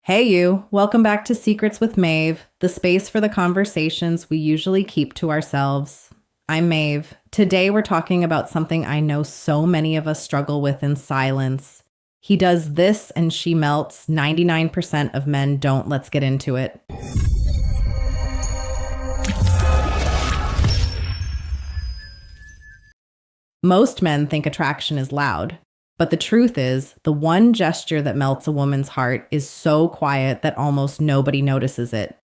Hey, you. Welcome back to Secrets with Maeve, the space for the conversations we usually keep to ourselves. I'm Maeve. Today, we're talking about something I know so many of us struggle with in silence. He does this and she melts. 99% of men don't. Let's get into it. Most men think attraction is loud. But the truth is, the one gesture that melts a woman's heart is so quiet that almost nobody notices it.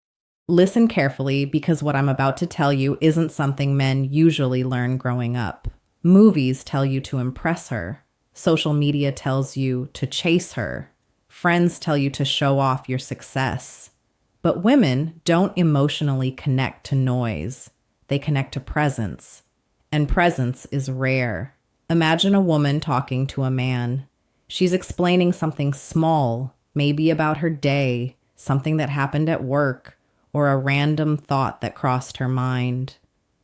Listen carefully, because what I'm about to tell you isn't something men usually learn growing up. Movies tell you to impress her. Social media tells you to chase her. Friends tell you to show off your success. But women don't emotionally connect to noise. They connect to presence. And presence is rare. Imagine a woman talking to a man. She's explaining something small, maybe about her day, something that happened at work, or a random thought that crossed her mind.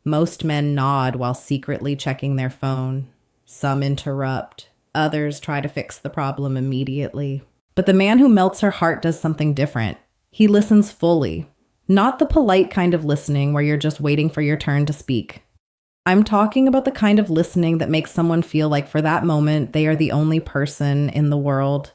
Most men nod while secretly checking their phone. Some interrupt. Others try to fix the problem immediately. But the man who melts her heart does something different. He listens fully. Not the polite kind of listening where you're just waiting for your turn to speak. I'm talking about the kind of listening that makes someone feel like for that moment they are the only person in the world.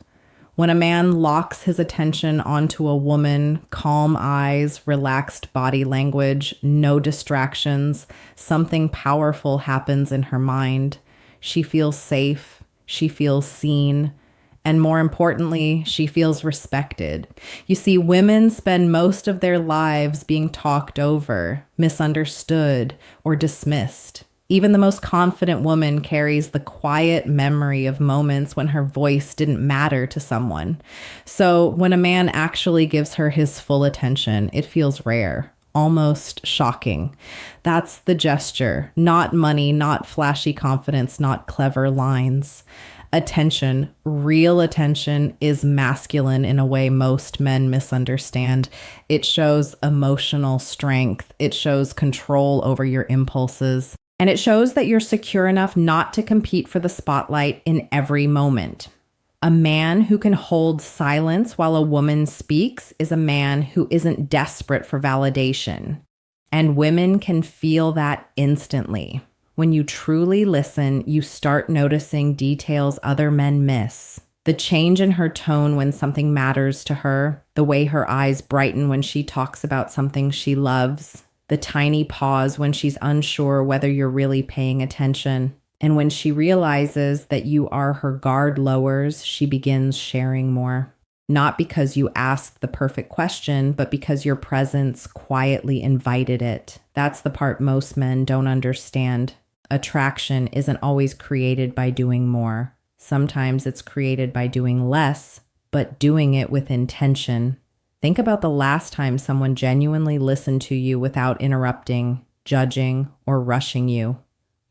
When a man locks his attention onto a woman, calm eyes, relaxed body language, no distractions, something powerful happens in her mind. She feels safe, she feels seen, and more importantly, she feels respected. You see, women spend most of their lives being talked over, misunderstood, or dismissed. Even the most confident woman carries the quiet memory of moments when her voice didn't matter to someone. So when a man actually gives her his full attention, it feels rare, almost shocking. That's the gesture, not money, not flashy confidence, not clever lines. Attention, real attention, is masculine in a way most men misunderstand. It shows emotional strength. It shows control over your impulses. And it shows that you're secure enough not to compete for the spotlight in every moment. A man who can hold silence while a woman speaks is a man who isn't desperate for validation. And women can feel that instantly. When you truly listen, you start noticing details other men miss. The change in her tone when something matters to her, the way her eyes brighten when she talks about something she loves, the tiny pause when she's unsure whether you're really paying attention. And when she realizes that you are her guard lowers, she begins sharing more. Not because you asked the perfect question, but because your presence quietly invited it. That's the part most men don't understand. Attraction isn't always created by doing more. Sometimes it's created by doing less, but doing it with intention. Think about the last time someone genuinely listened to you without interrupting, judging, or rushing you.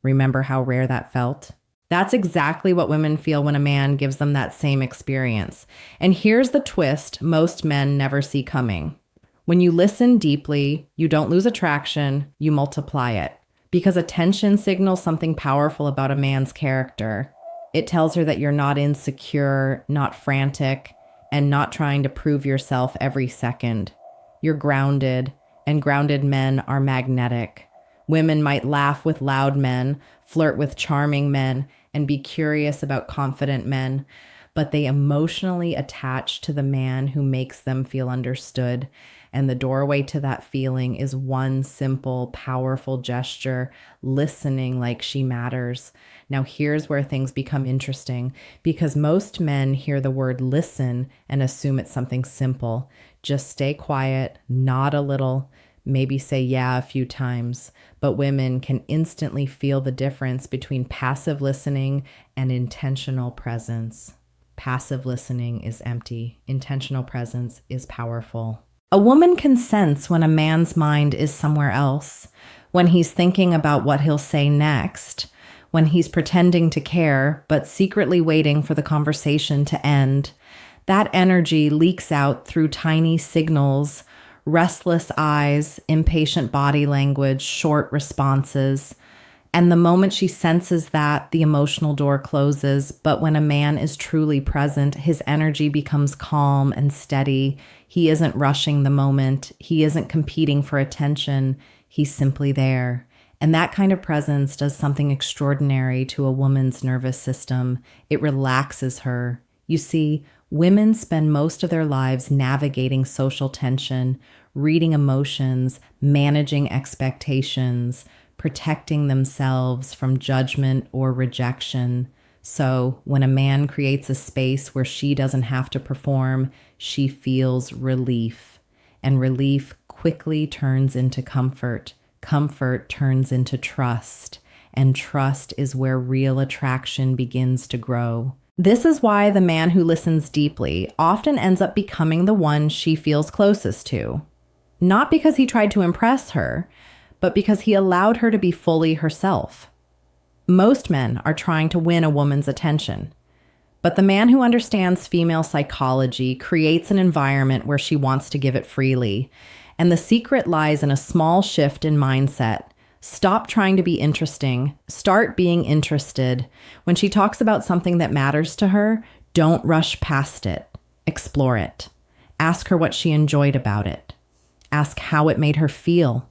Remember how rare that felt? That's exactly what women feel when a man gives them that same experience. And here's the twist most men never see coming. When you listen deeply, you don't lose attraction, you multiply it. Because attention signals something powerful about a man's character. It tells her that you're not insecure, not frantic, and not trying to prove yourself every second. You're grounded, and grounded men are magnetic. Women might laugh with loud men, flirt with charming men, and be curious about confident men, but they emotionally attach to the man who makes them feel understood. And the doorway to that feeling is one simple, powerful gesture, listening like she matters. Now, here's where things become interesting, because most men hear the word listen and assume it's something simple. Just stay quiet, nod a little, maybe say yeah a few times. But women can instantly feel the difference between passive listening and intentional presence. Passive listening is empty. Intentional presence is powerful. A woman can sense when a man's mind is somewhere else, when he's thinking about what he'll say next, when he's pretending to care, but secretly waiting for the conversation to end. That energy leaks out through tiny signals, restless eyes, impatient body language, short responses. And the moment she senses that, the emotional door closes. But when a man is truly present, his energy becomes calm and steady. He isn't rushing the moment. He isn't competing for attention. He's simply there. And that kind of presence does something extraordinary to a woman's nervous system. It relaxes her. You see, women spend most of their lives navigating social tension, reading emotions, managing expectations, protecting themselves from judgment or rejection. So when a man creates a space where she doesn't have to perform, she feels relief. And relief quickly turns into comfort. Comfort turns into trust. And trust is where real attraction begins to grow. This is why the man who listens deeply often ends up becoming the one she feels closest to. Not because he tried to impress her, but because he allowed her to be fully herself. Most men are trying to win a woman's attention, but the man who understands female psychology creates an environment where she wants to give it freely. And the secret lies in a small shift in mindset. Stop trying to be interesting. Start being interested. When she talks about something that matters to her, don't rush past it. Explore it. Ask her what she enjoyed about it. Ask how it made her feel.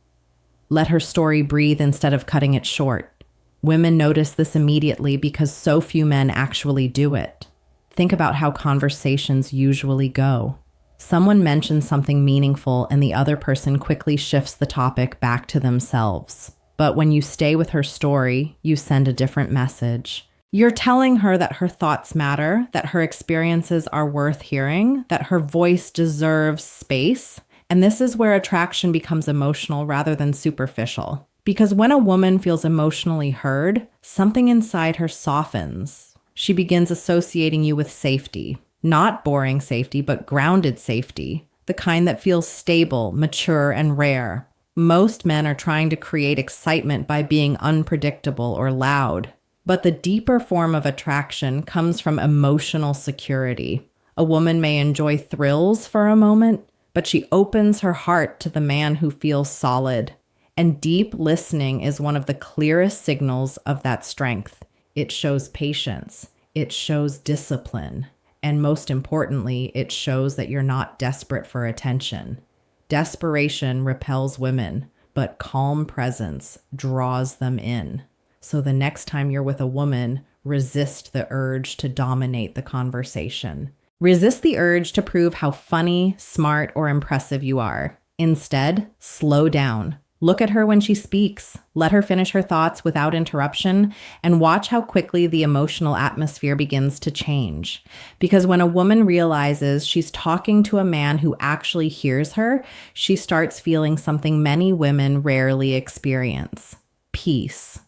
Let her story breathe instead of cutting it short. Women notice this immediately because so few men actually do it. Think about how conversations usually go. Someone mentions something meaningful and the other person quickly shifts the topic back to themselves. But when you stay with her story, you send a different message. You're telling her that her thoughts matter, that her experiences are worth hearing, that her voice deserves space. And this is where attraction becomes emotional rather than superficial. Because when a woman feels emotionally heard, something inside her softens. She begins associating you with safety. Not boring safety, but grounded safety. The kind that feels stable, mature, and rare. Most men are trying to create excitement by being unpredictable or loud. But the deeper form of attraction comes from emotional security. A woman may enjoy thrills for a moment, but she opens her heart to the man who feels solid. And deep listening is one of the clearest signals of that strength. It shows patience. It shows discipline. And most importantly, it shows that you're not desperate for attention. Desperation repels women, but calm presence draws them in. So the next time you're with a woman, resist the urge to dominate the conversation. Resist the urge to prove how funny, smart, or impressive you are. Instead, slow down. Look at her when she speaks. Let her finish her thoughts without interruption, and watch how quickly the emotional atmosphere begins to change. Because when a woman realizes she's talking to a man who actually hears her, she starts feeling something many women rarely experience: peace.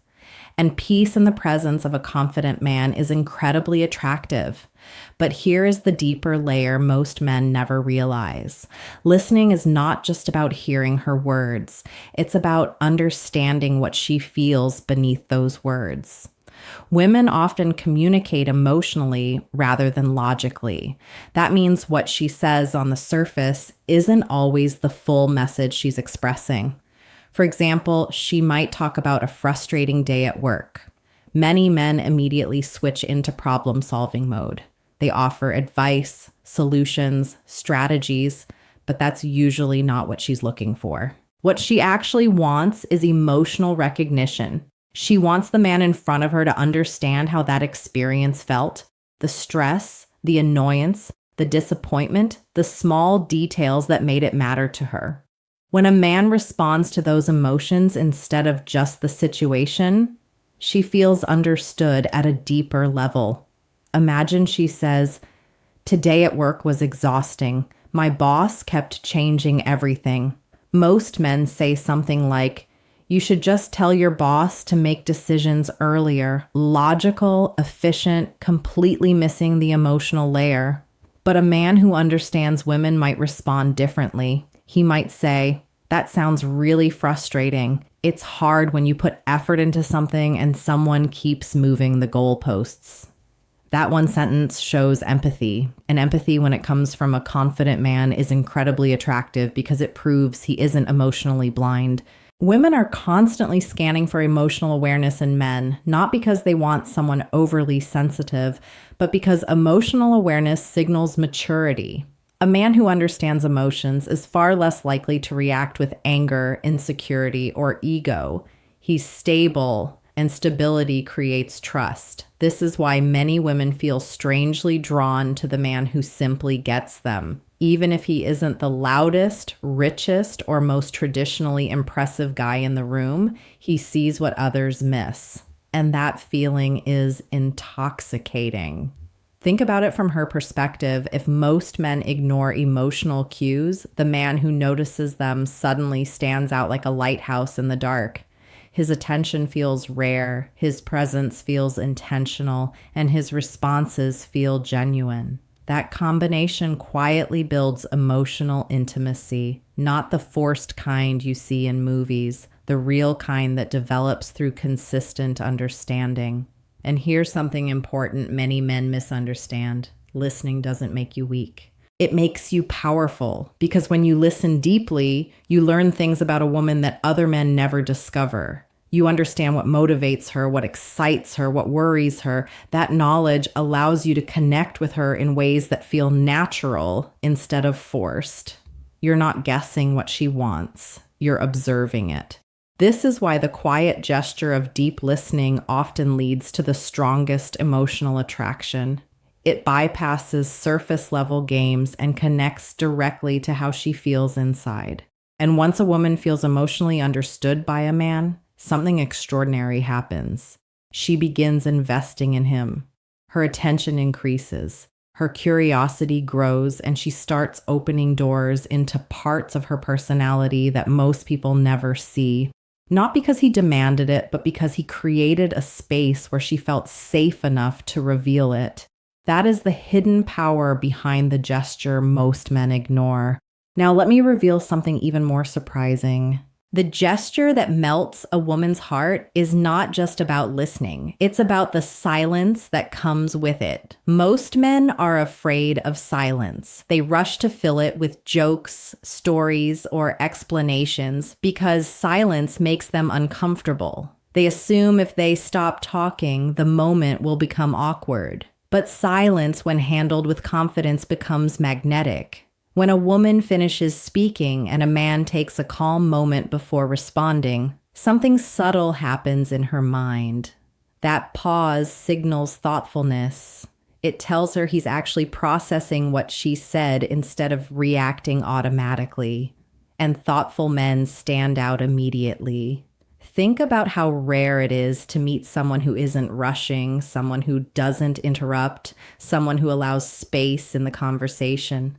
And peace in the presence of a confident man is incredibly attractive. But here is the deeper layer most men never realize. Listening is not just about hearing her words. It's about understanding what she feels beneath those words. Women often communicate emotionally rather than logically. That means what she says on the surface isn't always the full message she's expressing. For example, she might talk about a frustrating day at work. Many men immediately switch into problem-solving mode. They offer advice, solutions, strategies, but that's usually not what she's looking for. What she actually wants is emotional recognition. She wants the man in front of her to understand how that experience felt, the stress, the annoyance, the disappointment, the small details that made it matter to her. When a man responds to those emotions instead of just the situation, she feels understood at a deeper level. Imagine she says, "Today at work was exhausting. My boss kept changing everything." Most men say something like, "You should just tell your boss to make decisions earlier." Logical, efficient, completely missing the emotional layer. But a man who understands women might respond differently. He might say, "That sounds really frustrating. It's hard when you put effort into something and someone keeps moving the goalposts." That one sentence shows empathy. And empathy, when it comes from a confident man, is incredibly attractive because it proves he isn't emotionally blind. Women are constantly scanning for emotional awareness in men, not because they want someone overly sensitive, but because emotional awareness signals maturity. A man who understands emotions is far less likely to react with anger, insecurity, or ego. He's stable, and stability creates trust. This is why many women feel strangely drawn to the man who simply gets them. Even if he isn't the loudest, richest, or most traditionally impressive guy in the room, he sees what others miss. And that feeling is intoxicating. Think about it from her perspective. If most men ignore emotional cues, the man who notices them suddenly stands out like a lighthouse in the dark. His attention feels rare, his presence feels intentional, and his responses feel genuine. That combination quietly builds emotional intimacy, not the forced kind you see in movies, the real kind that develops through consistent understanding. And here's something important many men misunderstand. Listening doesn't make you weak. It makes you powerful, because when you listen deeply, you learn things about a woman that other men never discover. You understand what motivates her, what excites her, what worries her. That knowledge allows you to connect with her in ways that feel natural instead of forced. You're not guessing what she wants. You're observing it. This is why the quiet gesture of deep listening often leads to the strongest emotional attraction. It bypasses surface level games and connects directly to how she feels inside. And once a woman feels emotionally understood by a man, something extraordinary happens. She begins investing in him. Her attention increases. Her curiosity grows, and she starts opening doors into parts of her personality that most people never see. Not because he demanded it, but because he created a space where she felt safe enough to reveal it. That is the hidden power behind the gesture most men ignore. Now, let me reveal something even more surprising. The gesture that melts a woman's heart is not just about listening. It's about the silence that comes with it. Most men are afraid of silence. They rush to fill it with jokes, stories, or explanations because silence makes them uncomfortable. They assume if they stop talking, the moment will become awkward. But silence, when handled with confidence, becomes magnetic. When a woman finishes speaking and a man takes a calm moment before responding, something subtle happens in her mind. That pause signals thoughtfulness. It tells her he's actually processing what she said instead of reacting automatically. And thoughtful men stand out immediately. Think about how rare it is to meet someone who isn't rushing, someone who doesn't interrupt, someone who allows space in the conversation.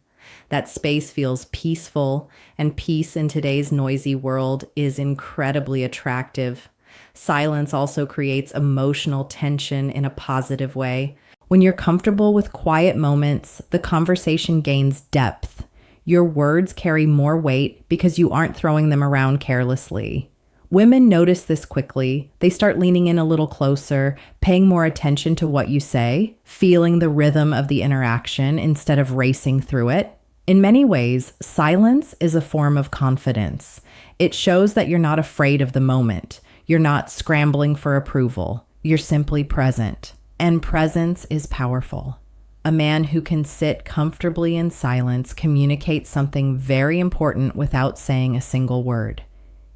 That space feels peaceful, and peace in today's noisy world is incredibly attractive. Silence also creates emotional tension in a positive way. When you're comfortable with quiet moments, the conversation gains depth. Your words carry more weight because you aren't throwing them around carelessly. Women notice this quickly. They start leaning in a little closer, paying more attention to what you say, feeling the rhythm of the interaction instead of racing through it. In many ways, silence is a form of confidence. It shows that you're not afraid of the moment. You're not scrambling for approval. You're simply present. And presence is powerful. A man who can sit comfortably in silence communicates something very important without saying a single word.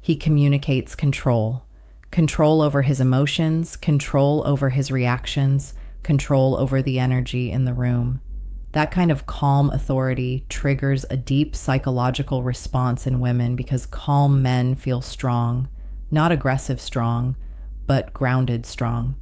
He communicates control. Control over his emotions, control over his reactions, control over the energy in the room. That kind of calm authority triggers a deep psychological response in women because calm men feel strong, not aggressive strong, but grounded strong.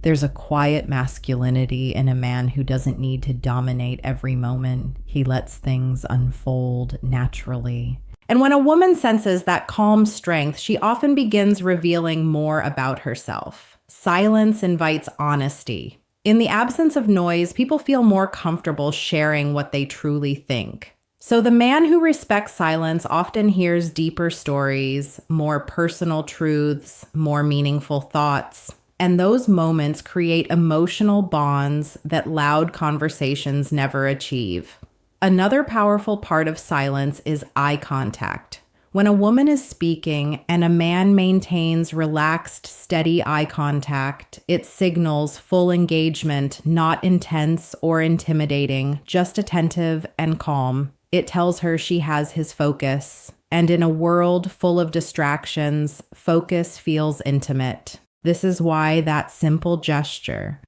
There's a quiet masculinity in a man who doesn't need to dominate every moment. He lets things unfold naturally. And when a woman senses that calm strength, she often begins revealing more about herself. Silence invites honesty. In the absence of noise, people feel more comfortable sharing what they truly think. So the man who respects silence often hears deeper stories, more personal truths, more meaningful thoughts. And those moments create emotional bonds that loud conversations never achieve. Another powerful part of silence is eye contact. When a woman is speaking and a man maintains relaxed, steady eye contact, it signals full engagement, not intense or intimidating, just attentive and calm. It tells her she has his focus. And in a world full of distractions, focus feels intimate. This is why that simple gesture,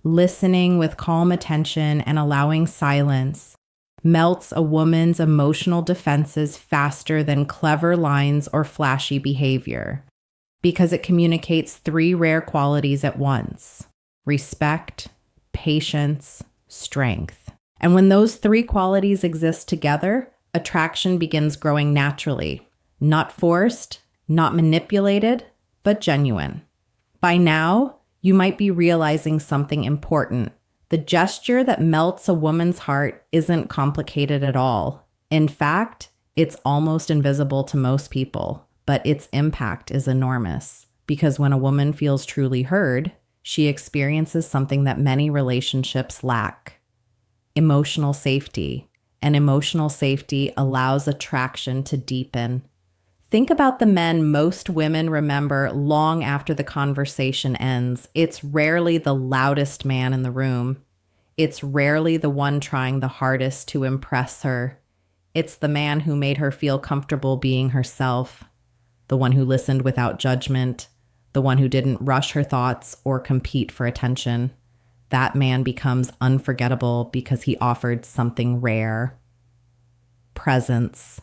listening with calm attention and allowing silence, melts a woman's emotional defenses faster than clever lines or flashy behavior, because it communicates three rare qualities at once: respect, patience, strength. And when those three qualities exist together, attraction begins growing naturally, not forced, not manipulated, but genuine. By now, you might be realizing something important. The gesture that melts a woman's heart isn't complicated at all. In fact, it's almost invisible to most people, but its impact is enormous. Because when a woman feels truly heard, she experiences something that many relationships lack: emotional safety. And emotional safety allows attraction to deepen. Think about the men most women remember long after the conversation ends. It's rarely the loudest man in the room. It's rarely the one trying the hardest to impress her. It's the man who made her feel comfortable being herself, the one who listened without judgment, the one who didn't rush her thoughts or compete for attention. That man becomes unforgettable because he offered something rare: presence.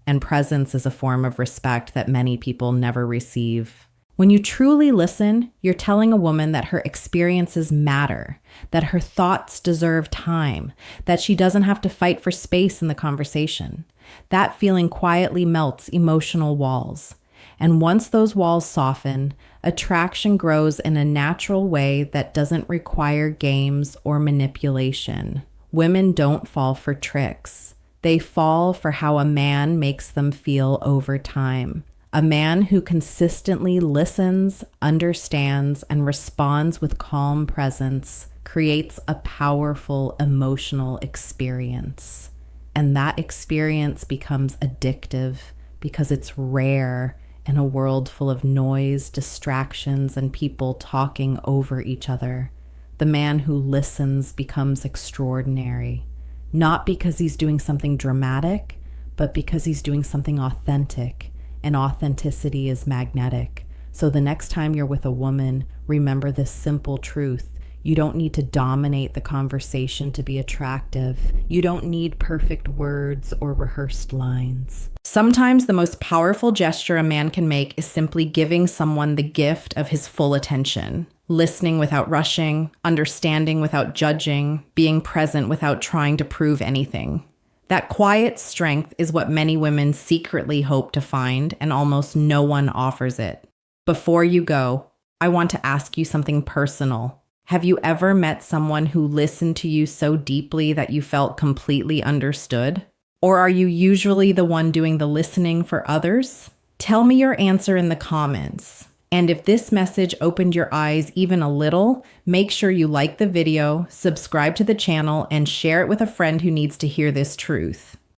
And presence is a form of respect that many people never receive. When you truly listen, you're telling a woman that her experiences matter, that her thoughts deserve time, that she doesn't have to fight for space in the conversation. That feeling quietly melts emotional walls. And once those walls soften, attraction grows in a natural way that doesn't require games or manipulation. Women don't fall for tricks. They fall for how a man makes them feel over time. A man who consistently listens, understands, and responds with calm presence creates a powerful emotional experience. And that experience becomes addictive because it's rare in a world full of noise, distractions, and people talking over each other. The man who listens becomes extraordinary. Not because he's doing something dramatic, but because he's doing something authentic, and authenticity is magnetic. So the next time you're with a woman, remember this simple truth. You don't need to dominate the conversation to be attractive. You don't need perfect words or rehearsed lines. Sometimes the most powerful gesture a man can make is simply giving someone the gift of his full attention. Listening without rushing, understanding without judging, being present without trying to prove anything. That quiet strength is what many women secretly hope to find, and almost no one offers it. Before you go, I want to ask you something personal. Have you ever met someone who listened to you so deeply that you felt completely understood? Or are you usually the one doing the listening for others? Tell me your answer in the comments. And if this message opened your eyes even a little, make sure you like the video, subscribe to the channel, and share it with a friend who needs to hear this truth.